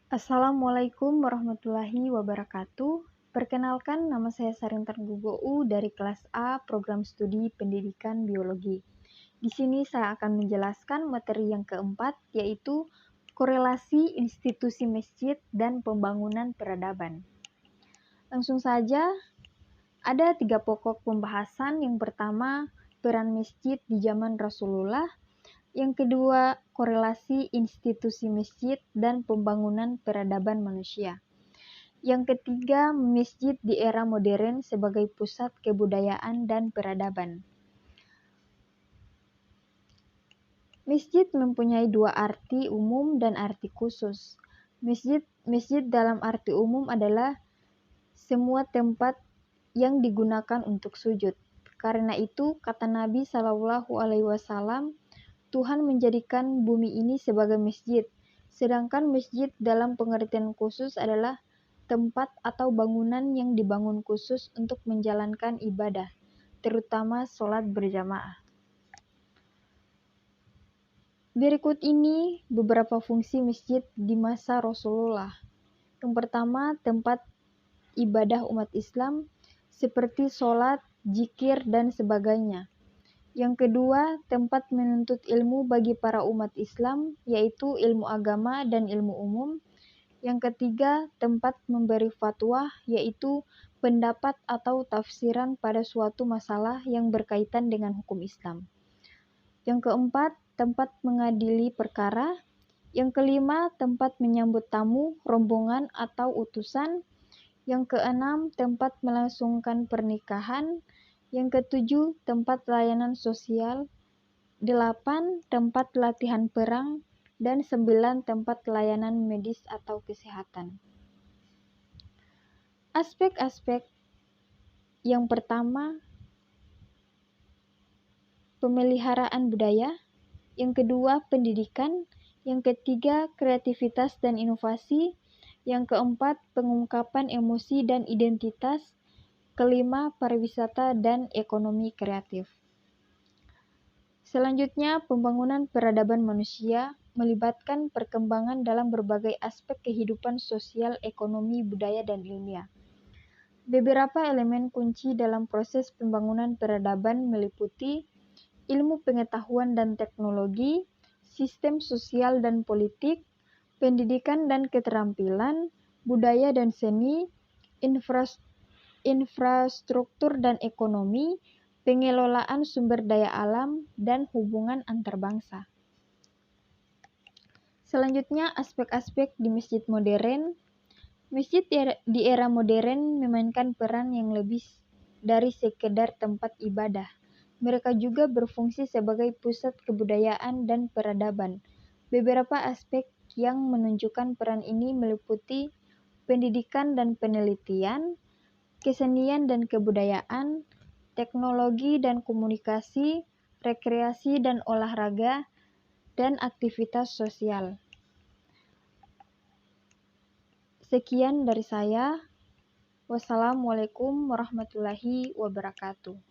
Assalamualaikum warahmatullahi wabarakatuh. Perkenalkan, nama saya Sarintan Gugou dari kelas A Program Studi Pendidikan Biologi. Di sini saya akan menjelaskan materi yang keempat, yaitu korelasi institusi masjid dan pembangunan peradaban. Langsung saja, ada 3 pokok pembahasan. Yang pertama, peran masjid di zaman Rasulullah. Yang kedua, korelasi institusi masjid dan pembangunan peradaban manusia. Yang ketiga, masjid di era modern sebagai pusat kebudayaan dan peradaban. Masjid mempunyai 2 arti umum dan arti khusus. Masjid dalam arti umum adalah semua tempat yang digunakan untuk sujud. Karena itu, kata Nabi SAW, Tuhan menjadikan bumi ini sebagai masjid, sedangkan masjid dalam pengertian khusus adalah tempat atau bangunan yang dibangun khusus untuk menjalankan ibadah, terutama sholat berjamaah. Berikut ini beberapa fungsi masjid di masa Rasulullah. Yang pertama, tempat ibadah umat Islam seperti sholat, zikir, dan sebagainya. Yang kedua, tempat menuntut ilmu bagi para umat Islam, yaitu ilmu agama dan ilmu umum. Yang ketiga, tempat memberi fatwa, yaitu pendapat atau tafsiran pada suatu masalah yang berkaitan dengan hukum Islam. Yang keempat, tempat mengadili perkara. Yang kelima, tempat menyambut tamu, rombongan, atau utusan. Yang keenam, tempat melangsungkan pernikahan. Yang ketujuh, tempat layanan sosial. 8, tempat latihan perang. Dan 9, tempat layanan medis atau kesehatan. Aspek-aspek yang pertama, pemeliharaan budaya. Yang kedua, pendidikan. Yang ketiga, kreativitas dan inovasi. Yang keempat, pengungkapan emosi dan identitas. Kelima, pariwisata dan ekonomi kreatif. Selanjutnya, pembangunan peradaban manusia melibatkan perkembangan dalam berbagai aspek kehidupan sosial, ekonomi, budaya, dan ilmiah. Beberapa elemen kunci dalam proses pembangunan peradaban meliputi ilmu pengetahuan dan teknologi, sistem sosial dan politik, pendidikan dan keterampilan, budaya dan seni, infrastruktur dan ekonomi, pengelolaan sumber daya alam, dan hubungan antar bangsa. Selanjutnya, aspek-aspek di masjid modern. Masjid di era modern memainkan peran yang lebih dari sekedar tempat ibadah. Mereka juga berfungsi sebagai pusat kebudayaan dan peradaban. Beberapa aspek yang menunjukkan peran ini meliputi pendidikan dan penelitian, kesenian dan kebudayaan, teknologi dan komunikasi, rekreasi dan olahraga, dan aktivitas sosial. Sekian dari saya. Wassalamualaikum warahmatullahi wabarakatuh.